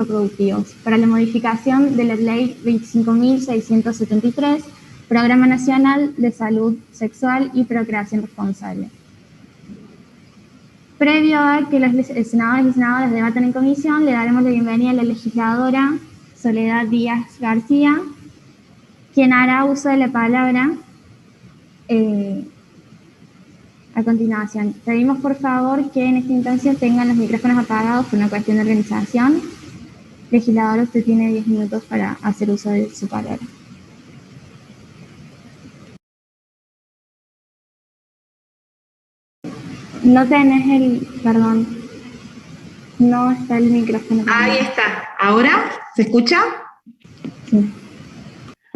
reproductivos para la modificación de la Ley 25.673, Programa Nacional de Salud Sexual y Procreación Responsable. Previo a que los senadores y senadoras debatan en comisión, le daremos la bienvenida a la legisladora Soledad Díaz García, quien hará uso de la palabra a continuación. Pedimos por favor que en esta instancia tengan los micrófonos apagados por una cuestión de organización. Legisladora, usted tiene 10 minutos para hacer uso de su palabra. No tenés perdón, no está el micrófono. Ahí está. ¿Ahora? ¿Se escucha? Sí.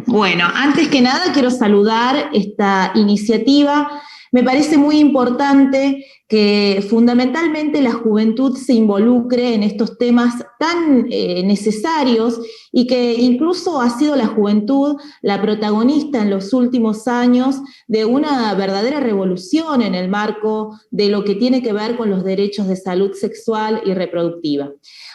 Bueno, antes que nada quiero saludar esta iniciativa. Me parece muy importante que fundamentalmente la juventud se involucre en estos temas tan necesarios y que incluso ha sido la juventud la protagonista en los últimos años de una verdadera revolución en el marco de lo que tiene que ver con los derechos de salud sexual y reproductiva.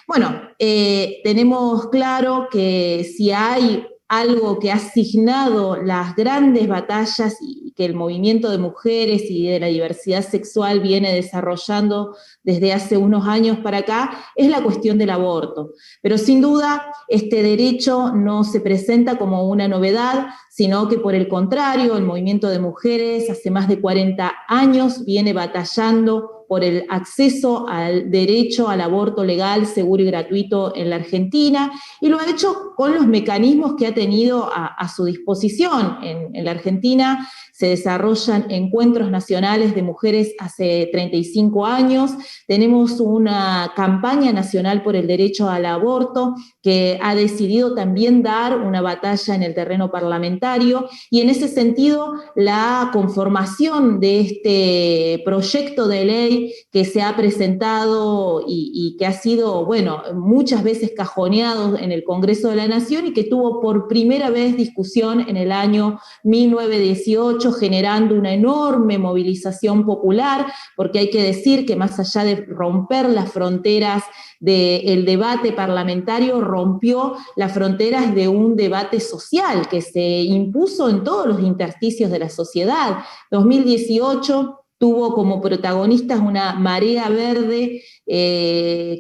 Bueno, tenemos claro que si hay algo que ha asignado las grandes batallas y que el movimiento de mujeres y de la diversidad sexual viene desarrollando desde hace unos años para acá, es la cuestión del aborto. Pero sin duda, este derecho no se presenta como una novedad, sino que por el contrario, el movimiento de mujeres hace más de 40 años viene batallando por el acceso al derecho al aborto legal, seguro y gratuito en la Argentina, y lo ha hecho con los mecanismos que ha tenido a su disposición. En la Argentina se desarrollan encuentros nacionales de mujeres hace 35 años, tenemos una campaña nacional por el derecho al aborto que ha decidido también dar una batalla en el terreno parlamentario, y en ese sentido la conformación de este proyecto de ley que se ha presentado y que ha sido, bueno, muchas veces cajoneado en el Congreso de la Nación y que tuvo por primera vez discusión en el año 1918, generando una enorme movilización popular, porque hay que decir que más allá de romper las fronteras del debate parlamentario, rompió las fronteras de un debate social que se impuso en todos los intersticios de la sociedad. 2018 tuvo como protagonistas una marea verde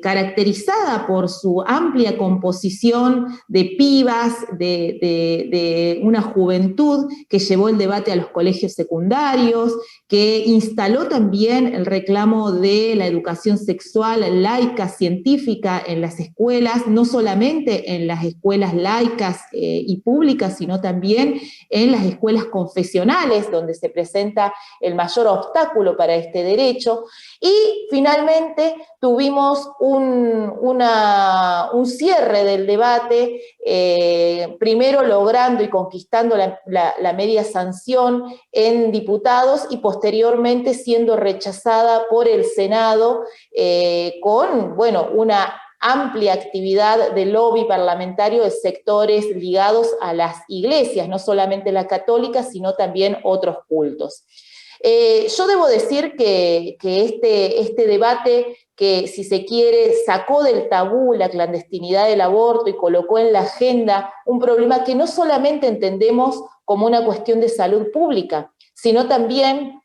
caracterizada por su amplia composición de pibas, de una juventud que llevó el debate a los colegios secundarios, que instaló también el reclamo de la educación sexual laica, científica en las escuelas, no solamente en las escuelas laicas y públicas, sino también en las escuelas confesionales, donde se presenta el mayor obstáculo para este derecho. Y finalmente tuvimos un cierre del debate, primero logrando y conquistando la media sanción en diputados y posteriormente siendo rechazada por el Senado con, bueno, una amplia actividad de lobby parlamentario de sectores ligados a las iglesias, no solamente la católica, sino también otros cultos. Yo debo decir que este debate, que si se quiere sacó del tabú la clandestinidad del aborto y colocó en la agenda un problema que no solamente entendemos como una cuestión de salud pública, sino también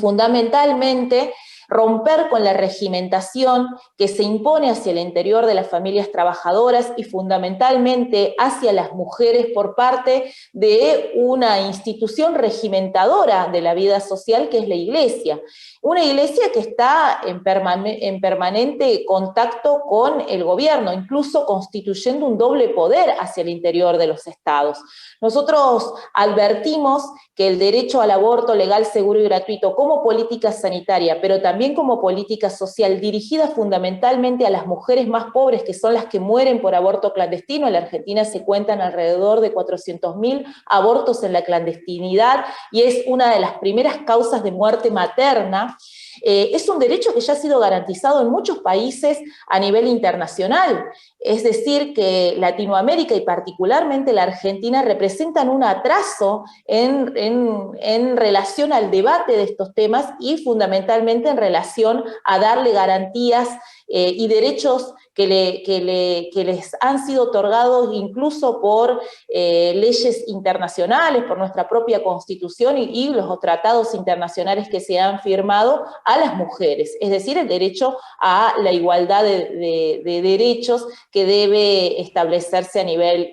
fundamentalmente romper con la regimentación que se impone hacia el interior de las familias trabajadoras y fundamentalmente hacia las mujeres por parte de una institución regimentadora de la vida social que es la Iglesia. Una Iglesia que está en permanente contacto con el gobierno, incluso constituyendo un doble poder hacia el interior de los estados. Nosotros advertimos que el derecho al aborto legal, seguro y gratuito como política sanitaria, pero también como política social dirigida fundamentalmente a las mujeres más pobres, que son las que mueren por aborto clandestino. En la Argentina se cuentan alrededor de 400.000 abortos en la clandestinidad y es una de las primeras causas de muerte materna. Es un derecho que ya ha sido garantizado en muchos países a nivel internacional. Es decir, que Latinoamérica y particularmente la Argentina representan un atraso en relación al debate de estos temas y fundamentalmente en relación relación a darle garantías y derechos que les han sido otorgados incluso por leyes internacionales, por nuestra propia Constitución y los tratados internacionales que se han firmado a las mujeres, es decir, el derecho a la igualdad de derechos que debe establecerse a nivel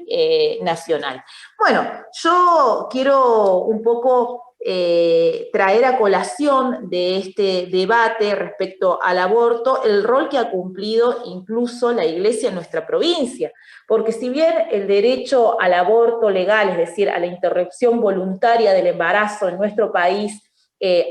nacional. Bueno, yo quiero un poco traer a colación de este debate respecto al aborto el rol que ha cumplido incluso la Iglesia en nuestra provincia, porque si bien el derecho al aborto legal, es decir, a la interrupción voluntaria del embarazo en nuestro país,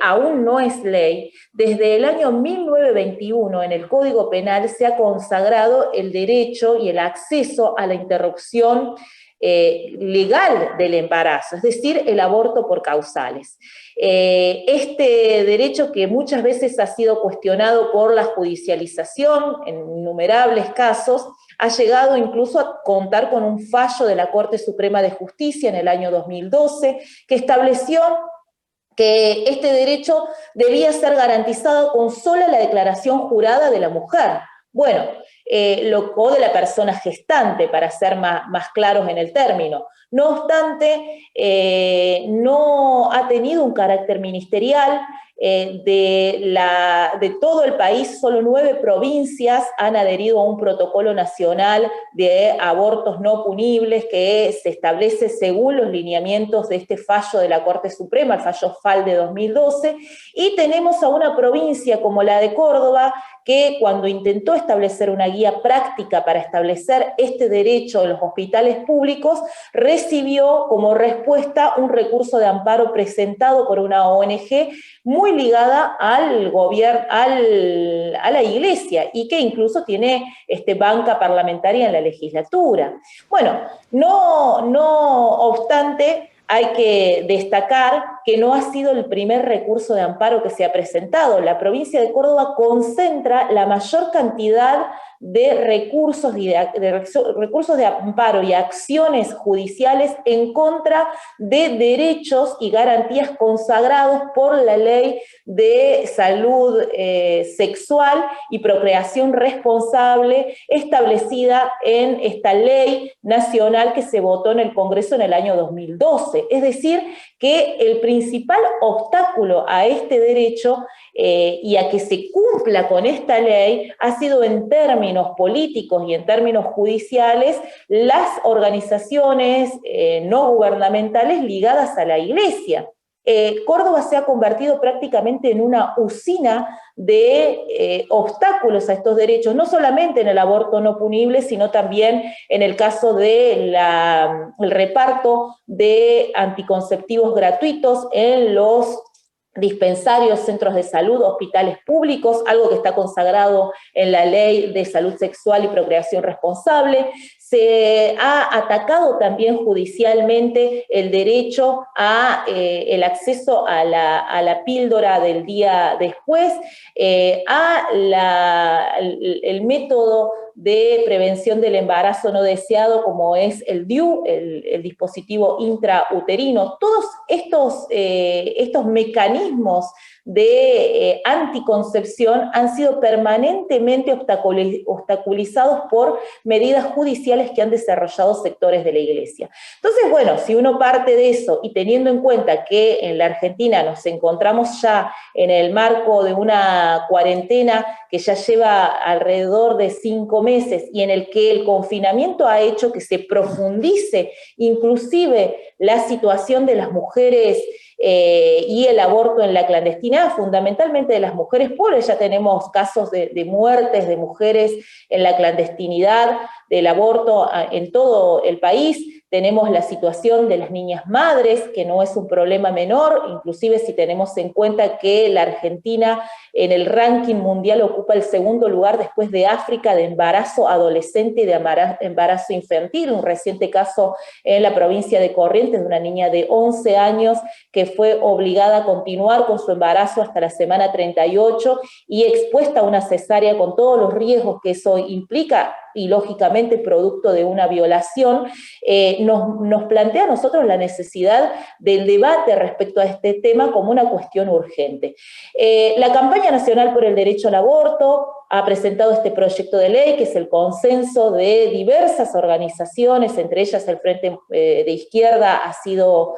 aún no es ley, desde el año 1921 en el Código Penal se ha consagrado el derecho y el acceso a la interrupción legal del embarazo, es decir, el aborto por causales. Este derecho que muchas veces ha sido cuestionado por la judicialización en innumerables casos, ha llegado incluso a contar con un fallo de la Corte Suprema de Justicia en el año 2012 que estableció que este derecho debía ser garantizado con sola la declaración jurada de la mujer. Bueno, o de la persona gestante, para ser más claros en el término. No obstante, no ha tenido un carácter ministerial. De todo el país, solo 9 provincias han adherido a un protocolo nacional de abortos no punibles que se establece según los lineamientos de este fallo de la Corte Suprema, el fallo FAL de 2012, y tenemos a una provincia como la de Córdoba, que cuando intentó establecer una guía práctica para establecer este derecho en los hospitales públicos, recibió como respuesta un recurso de amparo presentado por una ONG muy ligada al gobierno, a la Iglesia, y que incluso tiene banca parlamentaria en la legislatura. Bueno, no obstante, hay que destacar que no ha sido el primer recurso de amparo que se ha presentado. La provincia de Córdoba concentra la mayor cantidad de recursos de amparo y acciones judiciales en contra de derechos y garantías consagrados por la Ley de Salud Sexual y Procreación Responsable, establecida en esta ley nacional que se votó en el Congreso en el año 2012. Es decir, que el principal obstáculo a este derecho y a que se cumpla con esta ley ha sido, en términos políticos y en términos judiciales, las organizaciones no gubernamentales ligadas a la Iglesia. Córdoba se ha convertido prácticamente en una usina de obstáculos a estos derechos, no solamente en el aborto no punible, sino también en el caso del reparto de anticonceptivos gratuitos en los dispensarios, centros de salud, hospitales públicos, algo que está consagrado en la Ley de Salud Sexual y Procreación Responsable. Se ha atacado también judicialmente el derecho a el acceso a la píldora del día después, el método de prevención del embarazo no deseado, como es el DIU, el dispositivo intrauterino. Todos estos mecanismos de anticoncepción han sido permanentemente obstaculizados por medidas judiciales que han desarrollado sectores de la Iglesia. Entonces, bueno, si uno parte de eso y teniendo en cuenta que en la Argentina nos encontramos ya en el marco de una cuarentena que ya lleva alrededor de 5 meses y en el que el confinamiento ha hecho que se profundice inclusive la situación de las mujeres y el aborto en la clandestinidad, fundamentalmente de las mujeres pobres. Ya tenemos casos de muertes de mujeres en la clandestinidad del aborto en todo el país. Tenemos la situación de las niñas madres, que no es un problema menor, inclusive si tenemos en cuenta que la Argentina en el ranking mundial ocupa el 2º lugar después de África de embarazo adolescente y de embarazo infantil. Un reciente caso en la provincia de Corrientes de una niña de 11 años que fue obligada a continuar con su embarazo hasta la semana 38 y expuesta a una cesárea con todos los riesgos que eso implica, y lógicamente producto de una violación, nos plantea a nosotros la necesidad del debate respecto a este tema como una cuestión urgente. La Campaña Nacional por el Derecho al Aborto ha presentado este proyecto de ley, que es el consenso de diversas organizaciones, entre ellas el Frente de Izquierda ha sido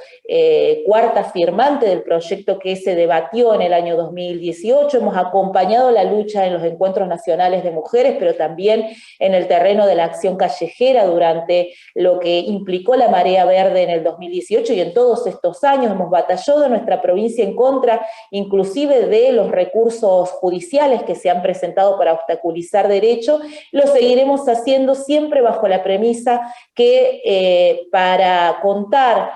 cuarta firmante del proyecto que se debatió en el año 2018. Hemos acompañado la lucha en los encuentros nacionales de mujeres, pero también en el terreno de la acción callejera durante lo que implicó la Marea Verde en el 2018, y en todos estos años hemos batallado en nuestra provincia en contra, inclusive de los recursos judiciales que se han presentado para obstaculizar derechos. Lo seguiremos haciendo siempre bajo la premisa que para contar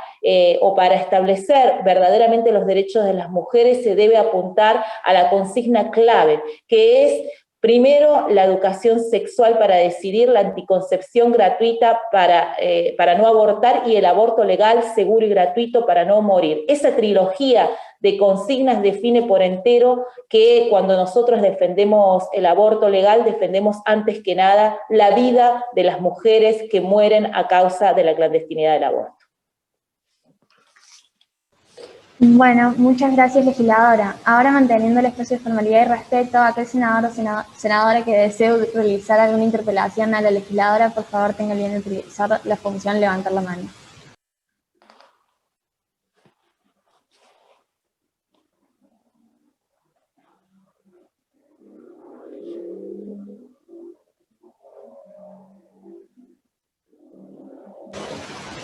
o para establecer verdaderamente los derechos de las mujeres se debe apuntar a la consigna clave, que es primero, la educación sexual para decidir, la anticoncepción gratuita para no abortar y el aborto legal, seguro y gratuito para no morir. Esa trilogía de consignas define por entero que cuando nosotros defendemos el aborto legal, defendemos antes que nada la vida de las mujeres que mueren a causa de la clandestinidad del aborto. Bueno, muchas gracias, legisladora. Ahora, manteniendo el espacio de formalidad y respeto, aquel senador o senadora que desee realizar alguna interpelación a la legisladora, por favor tenga el bien de utilizar la función levantar la mano.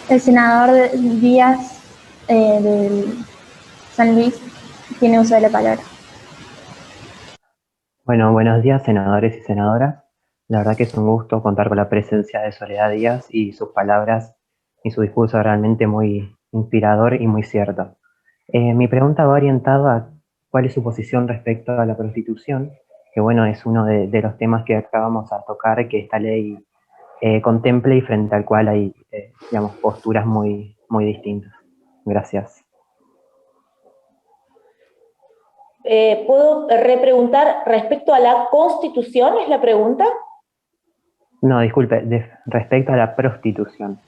El senador Díaz del San Luis tiene uso de la palabra. Bueno, buenos días, senadores y senadoras. La verdad que es un gusto contar con la presencia de Soledad Díaz y sus palabras y su discurso realmente muy inspirador y muy cierto. Mi pregunta va orientada a cuál es su posición respecto a la prostitución, que bueno, es uno de los temas que acabamos a tocar, que esta ley contemple y frente al cual hay, digamos, posturas muy distintas. Gracias. ¿Puedo repreguntar respecto a la Constitución? ¿Es la pregunta? No, disculpe, respecto a la prostitución.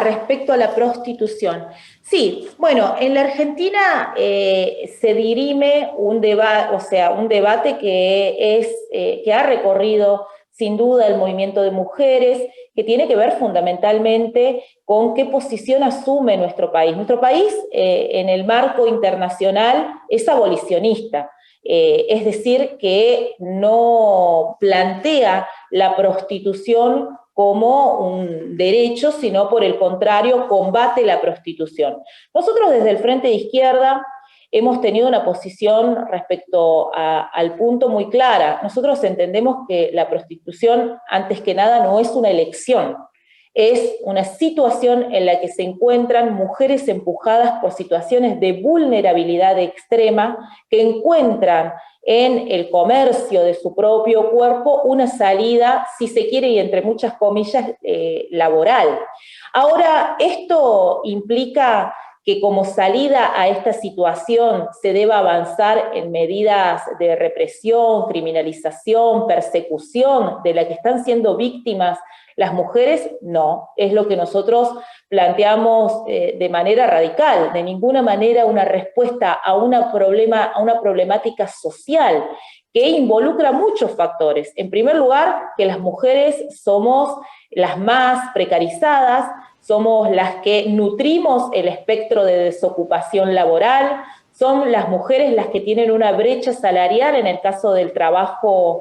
Respecto a la prostitución. Sí, bueno, en la Argentina se dirime un debate que ha recorrido sin duda el movimiento de mujeres, que tiene que ver fundamentalmente con qué posición asume nuestro país. Nuestro país, en el marco internacional, es abolicionista. Es decir, que no plantea la prostitución como un derecho, sino por el contrario, combate la prostitución. Nosotros desde el Frente de Izquierda hemos tenido una posición respecto al punto muy clara. Nosotros entendemos que la prostitución, antes que nada, no es una elección, es una situación en la que se encuentran mujeres empujadas por situaciones de vulnerabilidad extrema que encuentran en el comercio de su propio cuerpo una salida, si se quiere, y entre muchas comillas, laboral. Ahora, esto implica que como salida a esta situación se deba avanzar en medidas de represión, criminalización, persecución de la que están siendo víctimas las mujeres. No, es lo que nosotros planteamos de manera radical, de ninguna manera una respuesta a una problemática social que involucra muchos factores. En primer lugar, que las mujeres somos las más precarizadas, somos las que nutrimos el espectro de desocupación laboral, son las mujeres las que tienen una brecha salarial en el caso del trabajo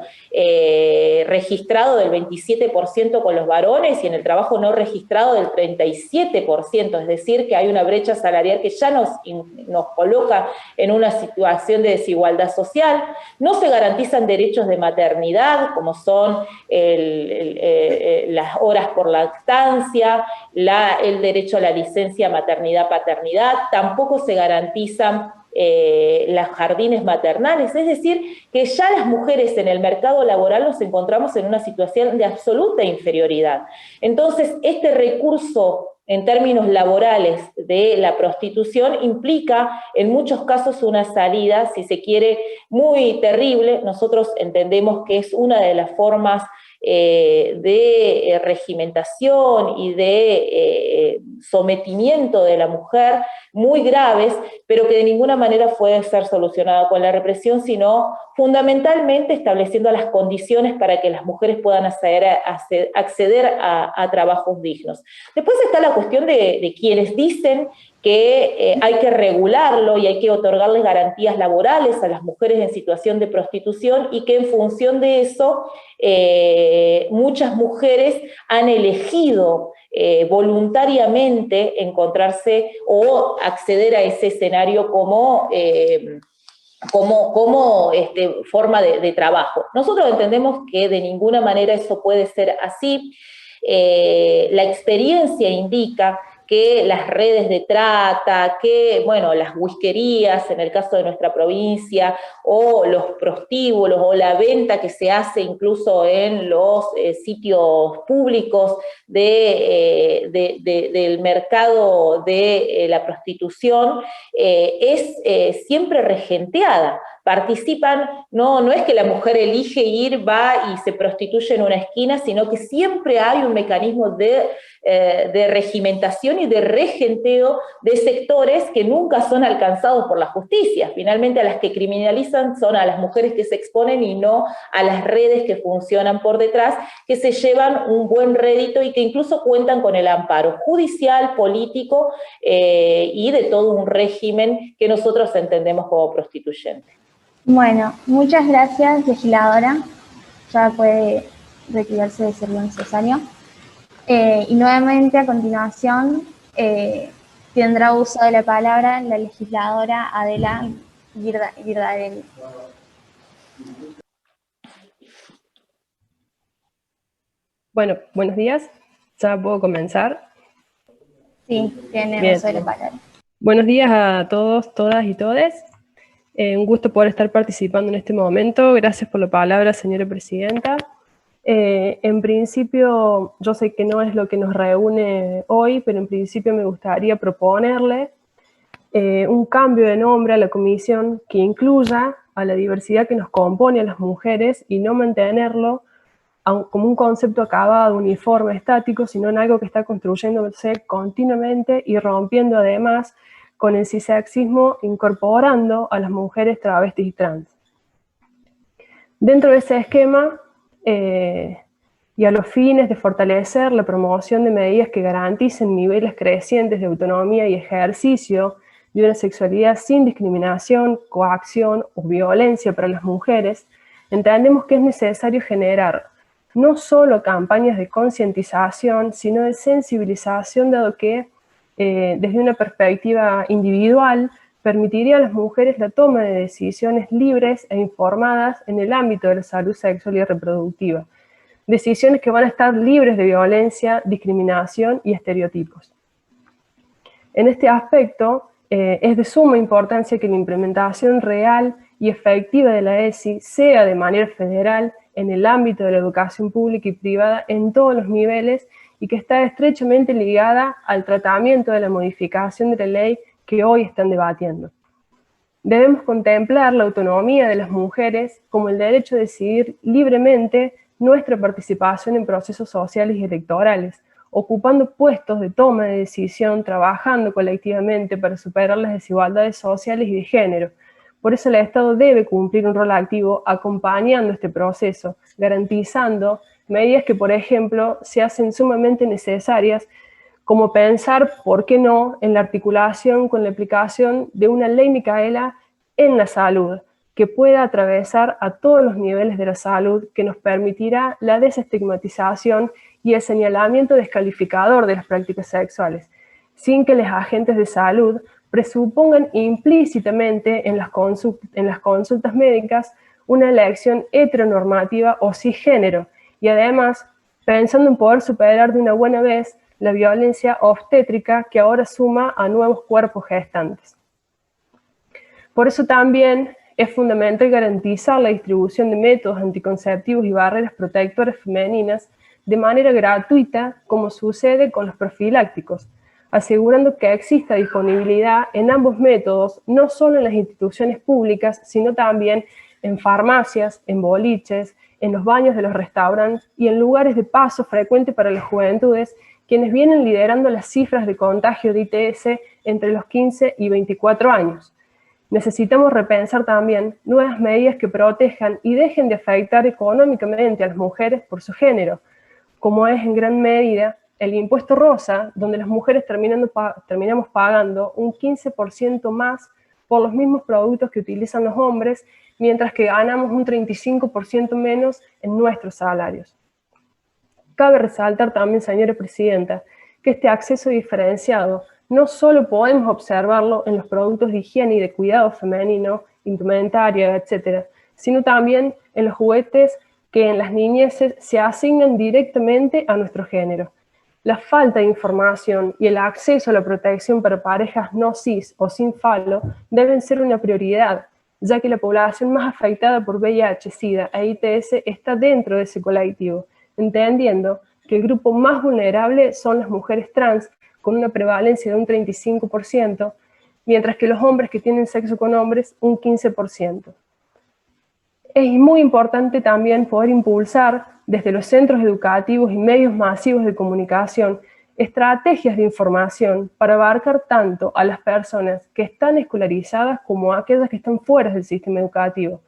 registrado del 27% con los varones y en el trabajo no registrado del 37%, es decir, que hay una brecha salarial que ya nos coloca en una situación de desigualdad social. No se garantizan derechos de maternidad, como son las horas por lactancia, el derecho a la licencia maternidad-paternidad, tampoco se garantizan los jardines maternales, es decir, que ya las mujeres en el mercado laboral nos encontramos en una situación de absoluta inferioridad. Entonces, este recurso en términos laborales de la prostitución implica en muchos casos una salida, si se quiere, muy terrible. Nosotros entendemos que es una de las formas de regimentación y de sometimiento de la mujer muy graves, pero que de ninguna manera puede ser solucionada con la represión, sino fundamentalmente estableciendo las condiciones para que las mujeres puedan acceder a trabajos dignos. Después está la cuestión de quienes dicen que hay que regularlo y hay que otorgarles garantías laborales a las mujeres en situación de prostitución, y que en función de eso muchas mujeres han elegido voluntariamente encontrarse o acceder a ese escenario como forma de trabajo. Nosotros entendemos que de ninguna manera eso puede ser así. La experiencia indica que las redes de trata, que, bueno, las whiskerías en el caso de nuestra provincia, o los prostíbulos, o la venta que se hace incluso en los sitios públicos del mercado de la prostitución, es siempre regenteada. Participan, no es que la mujer elige ir, va y se prostituye en una esquina, sino que siempre hay un mecanismo de regimentación y de regenteo de sectores que nunca son alcanzados por la justicia. Finalmente, a las que criminalizan son a las mujeres que se exponen y no a las redes que funcionan por detrás, que se llevan un buen rédito y que incluso cuentan con el amparo judicial, político y de todo un régimen que nosotros entendemos como prostituyente. Bueno, muchas gracias, legisladora. Ya puede retirarse de ser lo necesario. Y nuevamente, a continuación, tendrá uso de la palabra la legisladora Adela Girdarelli. Bueno, buenos días. ¿Ya puedo comenzar? Sí, tiene uso de la palabra. Buenos días a todos, todas y todes. Un gusto poder estar participando en este momento. Gracias por la palabra, señora presidenta. En principio, yo sé que no es lo que nos reúne hoy, pero en principio me gustaría proponerle un cambio de nombre a la comisión que incluya a la diversidad que nos compone a las mujeres y no mantenerlo como un concepto acabado, uniforme, estático, sino en algo que está construyéndose continuamente y rompiendo además con el cisexismo, incorporando a las mujeres travestis y trans. Dentro de ese esquema, y a los fines de fortalecer la promoción de medidas que garanticen niveles crecientes de autonomía y ejercicio de una sexualidad sin discriminación, coacción o violencia para las mujeres, entendemos que es necesario generar no solo campañas de concientización, sino de sensibilización, dado que desde una perspectiva individual permitiría a las mujeres la toma de decisiones libres e informadas en el ámbito de la salud sexual y reproductiva. Decisiones que van a estar libres de violencia, discriminación y estereotipos. En este aspecto, es de suma importancia que la implementación real y efectiva de la ESI sea de manera federal en el ámbito de la educación pública y privada en todos los niveles, y que está estrechamente ligada al tratamiento de la modificación de la ley que hoy están debatiendo. Debemos contemplar la autonomía de las mujeres como el derecho a decidir libremente nuestra participación en procesos sociales y electorales, ocupando puestos de toma de decisión, trabajando colectivamente para superar las desigualdades sociales y de género. Por eso el Estado debe cumplir un rol activo acompañando este proceso, garantizando medidas que, por ejemplo, se hacen sumamente necesarias, como pensar, ¿por qué no?, en la articulación con la aplicación de una ley Micaela en la salud, que pueda atravesar a todos los niveles de la salud, que nos permitirá la desestigmatización y el señalamiento descalificador de las prácticas sexuales, sin que los agentes de salud presupongan implícitamente en las consultas médicas una elección heteronormativa o cisgénero, y además pensando en poder superar de una buena vez la violencia obstétrica que ahora suma a nuevos cuerpos gestantes. Por eso también es fundamental garantizar la distribución de métodos anticonceptivos y barreras protectoras femeninas de manera gratuita, como sucede con los profilácticos, asegurando que exista disponibilidad en ambos métodos, no solo en las instituciones públicas, sino también en farmacias, en boliches, en los baños de los restaurantes y en lugares de paso frecuente para las juventudes, quienes vienen liderando las cifras de contagio de ITS entre los 15 y 24 años. Necesitamos repensar también nuevas medidas que protejan y dejen de afectar económicamente a las mujeres por su género, como es en gran medida el impuesto rosa, donde las mujeres terminamos pagando un 15% más por los mismos productos que utilizan los hombres, mientras que ganamos un 35% menos en nuestros salarios. Cabe resaltar también, señora presidenta, que este acceso diferenciado no solo podemos observarlo en los productos de higiene y de cuidado femenino, indumentaria, etc., sino también en los juguetes que en las niñeces se asignan directamente a nuestro género. La falta de información y el acceso a la protección para parejas no cis o sin falo deben ser una prioridad, ya que la población más afectada por VIH, SIDA e ITS está dentro de ese colectivo, entendiendo que el grupo más vulnerable son las mujeres trans, con una prevalencia de un 35%, mientras que los hombres que tienen sexo con hombres, un 15%. Es muy importante también poder impulsar desde los centros educativos y medios masivos de comunicación estrategias de información para abarcar tanto a las personas que están escolarizadas como a aquellas que están fuera del sistema educativo.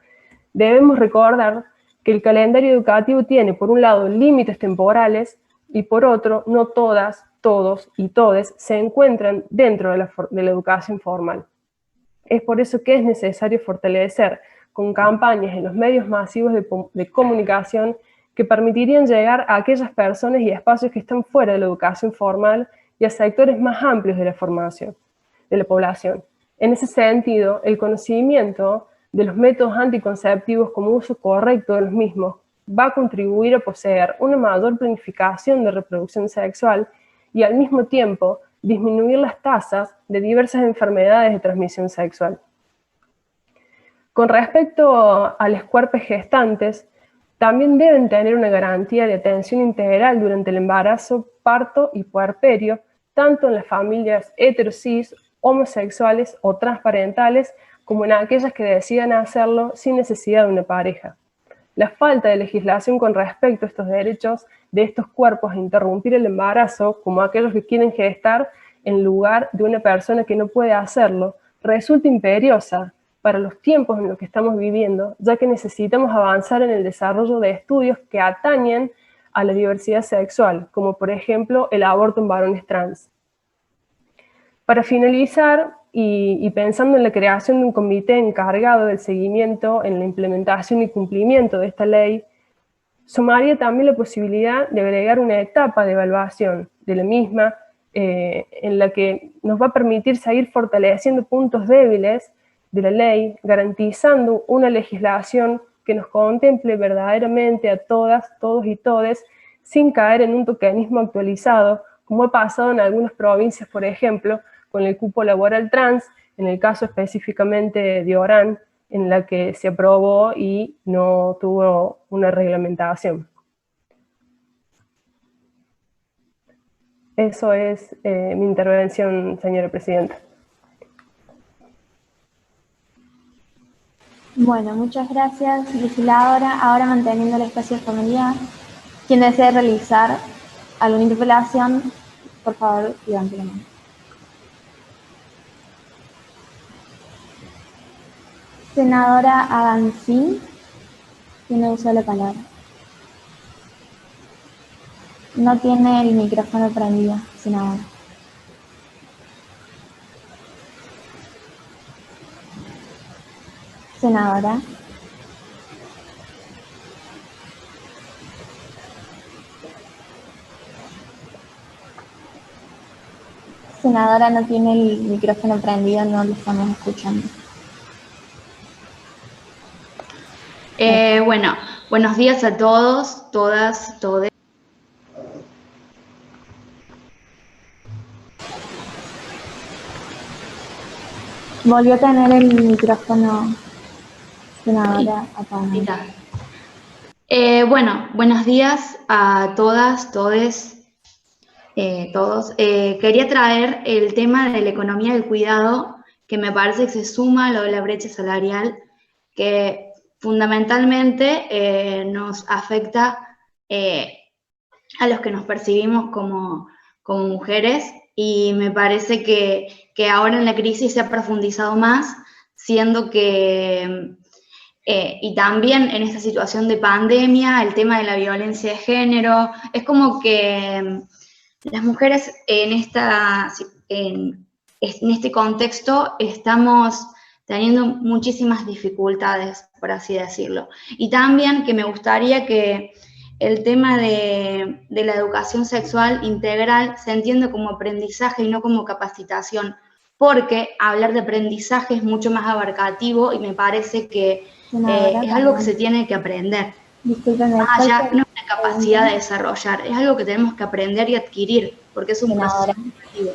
Debemos recordar que el calendario educativo tiene, por un lado, límites temporales y por otro, no todas, todos y todes se encuentran dentro de la educación formal. Es por eso que es necesario fortalecer con campañas en los medios masivos de comunicación que permitirían llegar a aquellas personas y espacios que están fuera de la educación formal y a sectores más amplios de la formación, de la población. En ese sentido, el conocimiento de los métodos anticonceptivos como uso correcto de los mismos va a contribuir a poseer una mayor planificación de reproducción sexual y al mismo tiempo disminuir las tasas de diversas enfermedades de transmisión sexual. Con respecto a los cuerpos gestantes, también deben tener una garantía de atención integral durante el embarazo, parto y puerperio, tanto en las familias heterosis, homosexuales o transparentales, como en aquellas que decidan hacerlo sin necesidad de una pareja. La falta de legislación con respecto a estos derechos de estos cuerpos a interrumpir el embarazo, como aquellos que quieren gestar en lugar de una persona que no puede hacerlo, resulta imperiosa para los tiempos en los que estamos viviendo, ya que necesitamos avanzar en el desarrollo de estudios que atañen a la diversidad sexual, como por ejemplo el aborto en varones trans. Para finalizar, y pensando en la creación de un comité encargado del seguimiento en la implementación y cumplimiento de esta ley, sumaría también la posibilidad de agregar una etapa de evaluación de la misma, en la que nos va a permitir seguir fortaleciendo puntos débiles de la ley, garantizando una legislación que nos contemple verdaderamente a todas, todos y todes, sin caer en un tokenismo actualizado, como ha pasado en algunas provincias, por ejemplo, con el cupo laboral trans, en el caso específicamente de Orán, en la que se aprobó y no tuvo una reglamentación. Eso es mi intervención, señora presidenta. Bueno, muchas gracias, legisladora. Ahora, manteniendo el espacio familiar, quien desee realizar alguna interpelación, por favor, levante la mano. Senadora Agancín, tiene uso de la palabra. No tiene el micrófono prendido, senadora. Senadora. Senadora, no tiene el micrófono prendido, no lo estamos escuchando. Bueno, buenos días a todos, todas, todes. Volvió a tener el micrófono, senadora, apagado. Bueno, buenos días a todas, todes, todos. Quería traer el tema de la economía del cuidado, que me parece que se suma a lo de la brecha salarial, que fundamentalmente nos afecta a los que nos percibimos como mujeres, y me parece que ahora en la crisis se ha profundizado más, siendo que, y también en esta situación de pandemia, el tema de la violencia de género, es como que las mujeres en este contexto estamos teniendo muchísimas dificultades, por así decirlo. Y también que me gustaría que el tema de la educación sexual integral se entiende como aprendizaje y no como capacitación, porque hablar de aprendizaje es mucho más abarcativo y me parece que es algo que se tiene que aprender. Discúlpeme, Más allá, no es una capacidad de desarrollar, es algo que tenemos que aprender y adquirir, porque es un proceso educativo.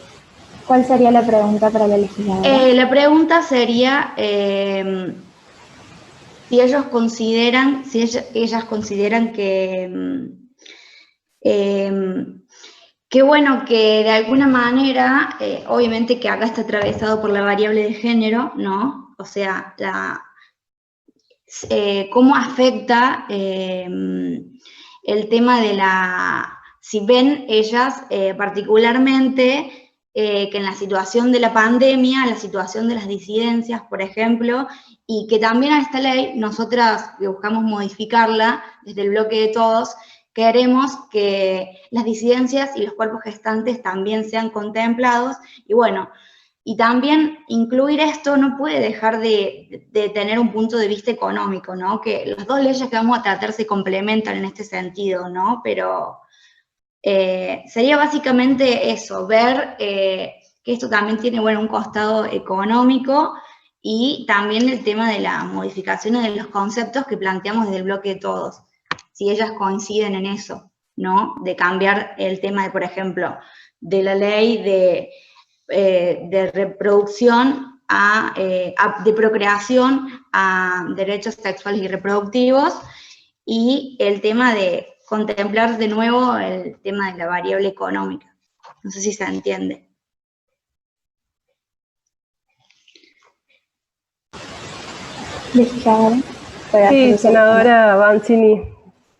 ¿Cuál sería la pregunta para la legisladora? La pregunta sería si ellas consideran que bueno, que de alguna manera, obviamente que acá está atravesado por la variable de género, ¿no? O sea, cómo afecta el tema de si ven ellas particularmente que en la situación de la pandemia, la situación de las disidencias, por ejemplo, y que también a esta ley, nosotras que buscamos modificarla desde el bloque de todos, queremos que las disidencias y los cuerpos gestantes también sean contemplados, y bueno, y también incluir esto no puede dejar de tener un punto de vista económico, ¿no? Que las dos leyes que vamos a tratar se complementan en este sentido, ¿no? Pero sería básicamente eso, ver que esto también tiene, bueno, un costado económico, y también el tema de la modificación de los conceptos que planteamos desde el bloque de todos, si ellas coinciden en eso, ¿no? De cambiar el tema de, por ejemplo, de la ley de reproducción de procreación a derechos sexuales y reproductivos, y el tema de contemplar de nuevo el tema de la variable económica. No sé si se entiende. Sí, senadora Avancini,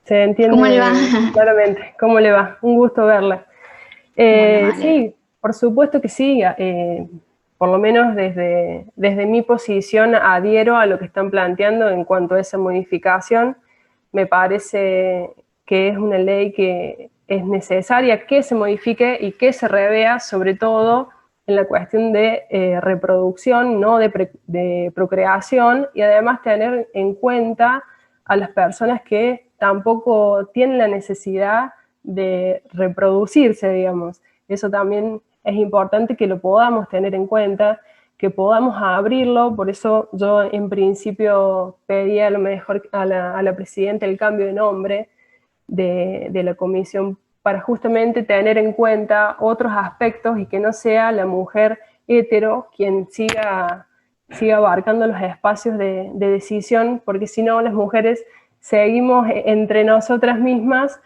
se entiende. ¿Cómo le va? Claramente. ¿Cómo le va? Un gusto verla. Bueno, vale. Sí, por supuesto que sí. Por lo menos desde mi posición adhiero a lo que están planteando en cuanto a esa modificación. Me parece que es una ley que es necesaria que se modifique y que se revea, sobre todo en la cuestión de reproducción, no de procreación, y además tener en cuenta a las personas que tampoco tienen la necesidad de reproducirse, digamos. Eso también es importante que lo podamos tener en cuenta, que podamos abrirlo. Por eso yo en principio pedí a lo mejor a la presidenta el cambio de nombre de la comisión, para justamente tener en cuenta otros aspectos y que no sea la mujer hetero quien siga abarcando los espacios de decisión, porque si no las mujeres seguimos entre nosotras mismas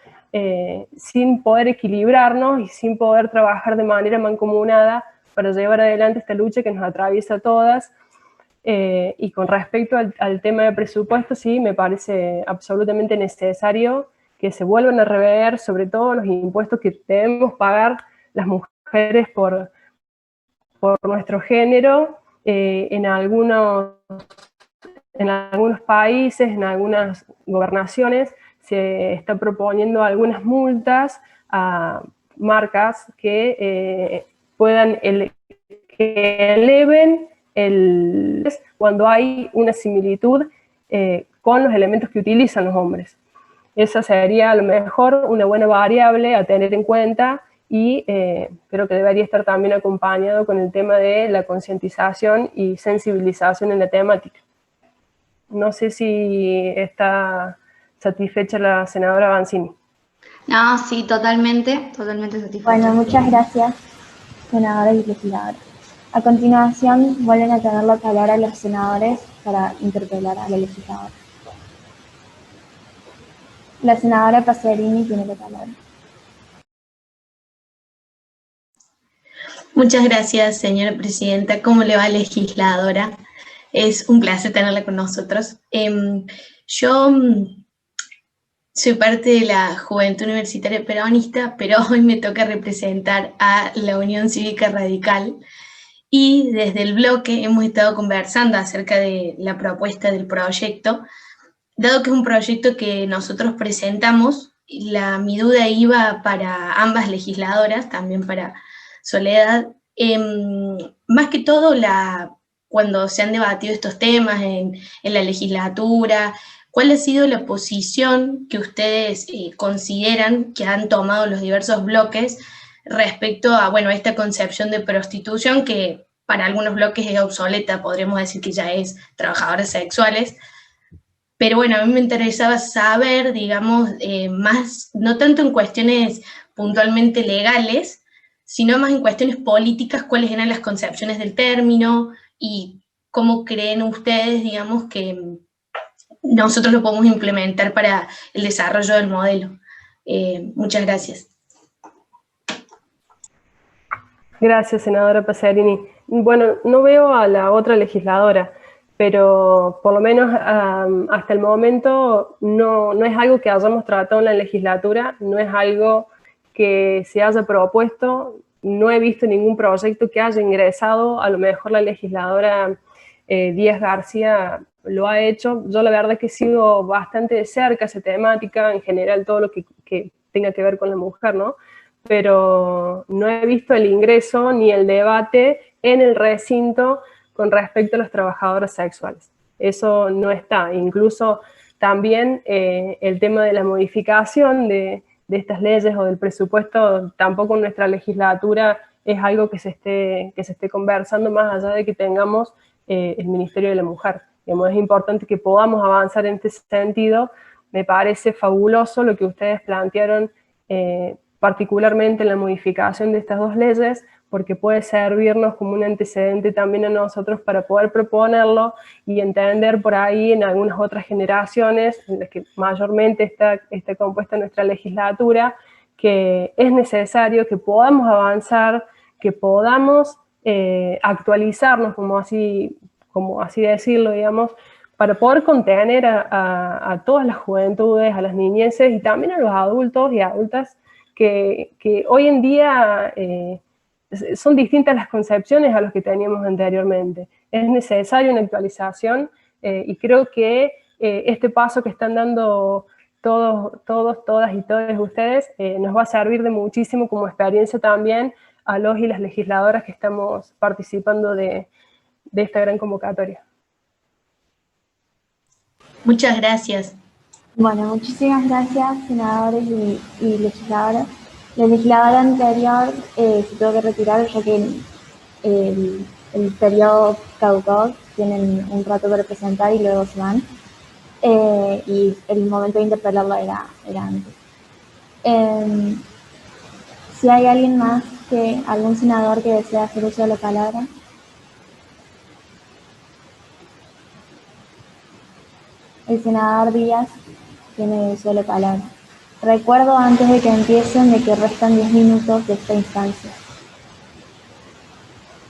sin poder equilibrarnos y sin poder trabajar de manera mancomunada para llevar adelante esta lucha que nos atraviesa a todas. Y con respecto al tema de presupuesto, sí, me parece absolutamente necesario que se vuelvan a rever sobre todo los impuestos que debemos pagar las mujeres por nuestro género. En algunos países, en algunas gobernaciones, se está proponiendo algunas multas a marcas que puedan que eleven cuando hay una similitud con los elementos que utilizan los hombres. Esa sería a lo mejor una buena variable a tener en cuenta, y creo que debería estar también acompañado con el tema de la concientización y sensibilización en la temática. No sé si está satisfecha la senadora Avancini. No, sí, totalmente satisfecha. Bueno, muchas gracias, senadores y legisladores. A continuación, vuelven a tener la palabra los senadores para interpelar a la legisladora. La senadora Pacerini tiene la palabra. Muchas gracias, señora presidenta. ¿Cómo le va, legisladora? Es un placer tenerla con nosotros. Yo soy parte de la Juventud Universitaria Peronista, pero hoy me toca representar a la Unión Cívica Radical. Y desde el bloque hemos estado conversando acerca de la propuesta del proyecto. Dado que es un proyecto que nosotros presentamos, mi duda iba para ambas legisladoras, también para Soledad. Más que todo, cuando se han debatido estos temas en la legislatura, ¿cuál ha sido la posición que ustedes consideran que han tomado los diversos bloques respecto a, bueno, esta concepción de prostitución que para algunos bloques es obsoleta, podríamos decir que ya es trabajadoras sexuales? Pero bueno, a mí me interesaba saber, digamos, más, no tanto en cuestiones puntualmente legales, sino más en cuestiones políticas, cuáles eran las concepciones del término y cómo creen ustedes, digamos, que nosotros lo podemos implementar para el desarrollo del modelo. Muchas gracias. Gracias, senadora Paserini. Bueno, no veo a la otra legisladora, pero por lo menos hasta el momento no es algo que hayamos tratado en la legislatura, no es algo que se haya propuesto, no he visto ningún proyecto que haya ingresado, a lo mejor la legisladora Díaz García lo ha hecho. Yo la verdad que sigo bastante de cerca esa temática, en general todo lo que tenga que ver con la mujer, ¿no? Pero no he visto el ingreso ni el debate en el recinto con respecto a los trabajadores sexuales. Eso no está. Incluso también el tema de la modificación de estas leyes o del presupuesto, tampoco en nuestra legislatura es algo que se esté conversando, más allá de que tengamos el Ministerio de la Mujer. Digamos, es importante que podamos avanzar en este sentido. Me parece fabuloso lo que ustedes plantearon, particularmente en la modificación de estas dos leyes, porque puede servirnos como un antecedente también a nosotros para poder proponerlo y entender por ahí en algunas otras generaciones, en las que mayormente está compuesta nuestra legislatura, que es necesario que podamos avanzar, que podamos actualizarnos, como así decirlo, digamos, para poder contener a todas las juventudes, a las niñeces y también a los adultos y adultas que hoy en día son distintas las concepciones a las que teníamos anteriormente. Es necesaria una actualización y creo que este paso que están dando todos, todas y todos ustedes nos va a servir de muchísimo como experiencia también a los y las legisladoras que estamos participando de esta gran convocatoria. Muchas gracias. Bueno, muchísimas gracias, senadores y legisladoras. La legisladora anterior se tuvo que retirar ya que el periodo caducó, tienen un rato para presentar y luego se van. Y el momento de interpelarlo era antes. Si hay alguien más, algún senador que desea hacer uso de la palabra. El senador Díaz tiene uso de la palabra. Recuerdo antes de que empiecen de que restan 10 minutos de esta instancia.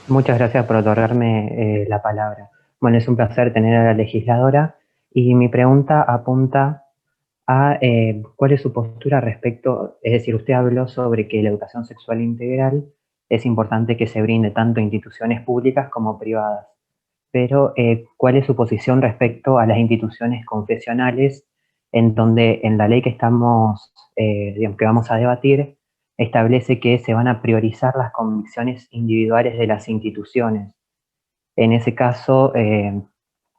Muchas gracias por otorgarme la palabra. Bueno, es un placer tener a la legisladora y mi pregunta apunta a cuál es su postura respecto, es decir, usted habló sobre que la educación sexual integral es importante que se brinde tanto a instituciones públicas como privadas, pero ¿cuál es su posición respecto a las instituciones confesionales en donde en la ley que que vamos a debatir establece que se van a priorizar las convicciones individuales de las instituciones? En ese caso, en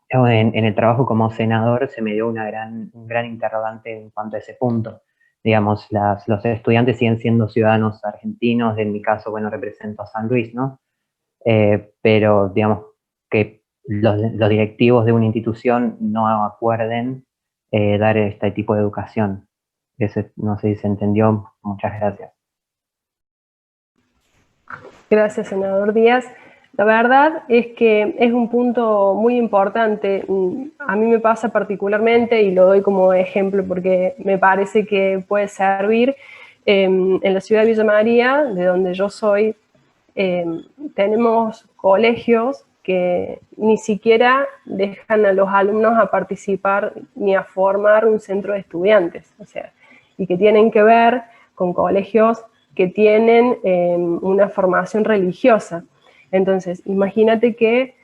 el trabajo como senador se me dio un gran interrogante en cuanto a ese punto. Digamos, los estudiantes siguen siendo ciudadanos argentinos, en mi caso, bueno, represento a San Luis, ¿no? Pero, digamos, que los directivos de una institución no acuerden dar este tipo de educación. No sé si se entendió. Muchas gracias. Gracias, senador Díaz. La verdad es que es un punto muy importante. A mí me pasa particularmente, y lo doy como ejemplo porque me parece que puede servir. En la ciudad de Villa María, de donde yo soy, tenemos colegios que ni siquiera dejan a los alumnos a participar ni a formar un centro de estudiantes, o sea, y que tienen que ver con colegios que tienen una formación religiosa. Entonces, imagínate que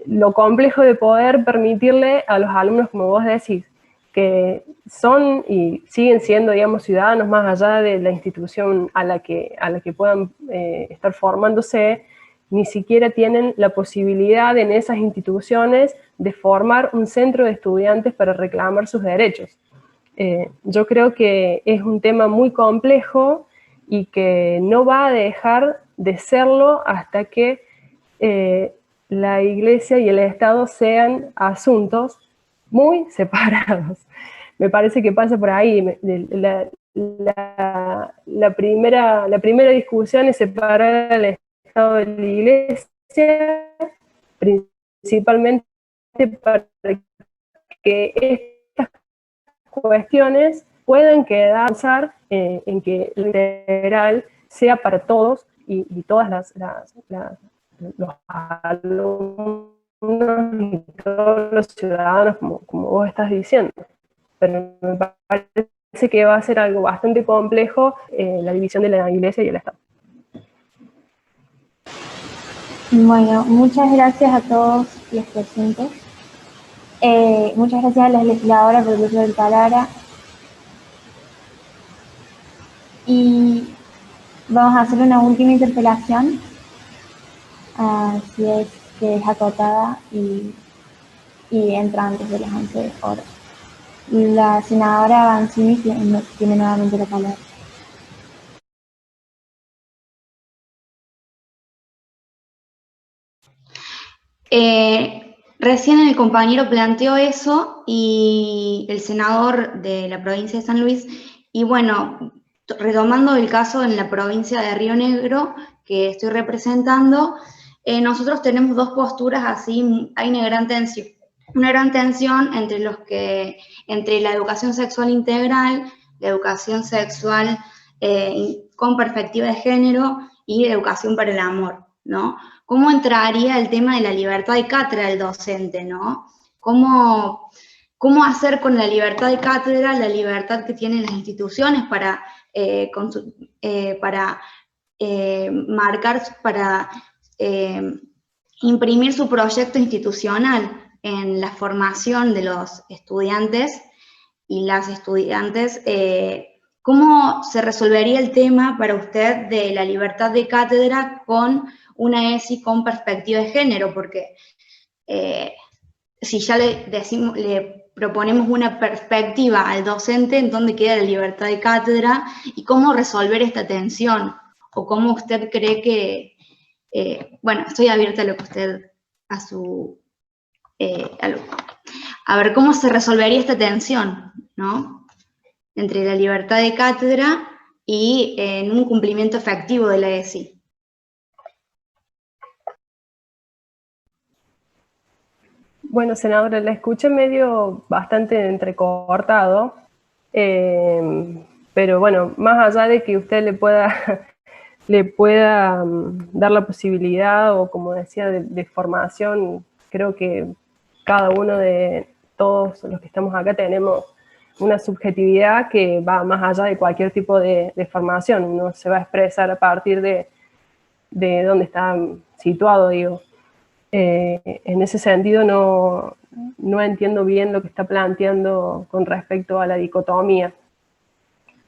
lo complejo de poder permitirle a los alumnos, como vos decís, que son y siguen siendo, digamos, ciudadanos más allá de la institución a la que puedan estar formándose, ni siquiera tienen la posibilidad en esas instituciones de formar un centro de estudiantes para reclamar sus derechos. Yo creo que es un tema muy complejo y que no va a dejar de serlo hasta que la Iglesia y el Estado sean asuntos muy separados. Me parece que pasa por ahí. La primera discusión es separar al Estado de la Iglesia, principalmente para que estas cuestiones puedan quedar en que lo integral sea para todos y todas los alumnos y todos los ciudadanos, como vos estás diciendo. Pero me parece que va a ser algo bastante complejo la división de la Iglesia y el Estado. Bueno, muchas gracias a todos los presentes. Muchas gracias a la legisladora por el uso de palabra. Y vamos a hacer una última interpelación, si es que es acotada y entra antes de las 11 horas. La senadora Avancini tiene nuevamente la palabra. Recién el compañero planteó eso y el senador de la provincia de San Luis, y bueno, retomando el caso en la provincia de Río Negro que estoy representando, nosotros tenemos dos posturas así, hay una gran tensión entre la educación sexual integral, la educación sexual con perspectiva de género y educación para el amor, ¿no? ¿Cómo entraría el tema de la libertad de cátedra del docente, ¿no? ¿Cómo hacer con la libertad de cátedra, la libertad que tienen las instituciones para marcar, para imprimir su proyecto institucional en la formación de los estudiantes y las estudiantes? ¿Cómo se resolvería el tema para usted de la libertad de cátedra con una ESI con perspectiva de género? Porque si ya le proponemos una perspectiva al docente, ¿en dónde queda la libertad de cátedra? ¿Y cómo resolver esta tensión? ¿O cómo usted cree que... bueno, estoy abierta a lo que usted, a ver cómo se resolvería esta tensión, ¿no? Entre la libertad de cátedra y en un cumplimiento efectivo de la ESI. Bueno, senadora, la escuché medio bastante entrecortado, pero bueno, más allá de que usted le pueda dar la posibilidad, o como decía, de formación, creo que cada uno de todos los que estamos acá tenemos una subjetividad que va más allá de cualquier tipo de formación. Uno se va a expresar a partir de dónde está situado, digo. En ese sentido no entiendo bien lo que está planteando con respecto a la dicotomía,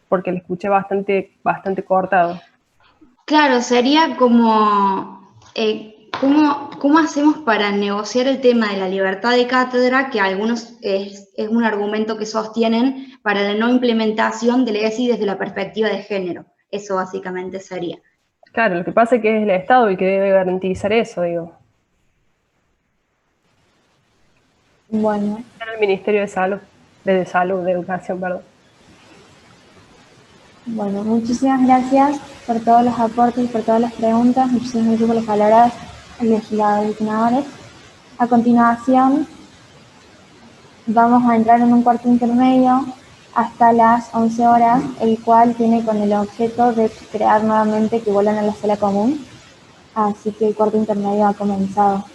porque lo escuché bastante cortado. Claro, sería como, ¿cómo hacemos para negociar el tema de la libertad de cátedra, que algunos es un argumento que sostienen para la no implementación del ESI desde la perspectiva de género? Eso básicamente sería. Claro, lo que pasa es que es el Estado el que debe garantizar eso, digo. Bueno. El Ministerio de Salud, de Educación, perdón. Bueno, muchísimas gracias por todos los aportes y por todas las preguntas. Muchísimas gracias por las palabras al legislador y senadores. A continuación, vamos a entrar en un cuarto intermedio hasta las 11 horas, el cual tiene con el objeto de crear nuevamente que vuelvan a la sala común. Así que el cuarto intermedio ha comenzado.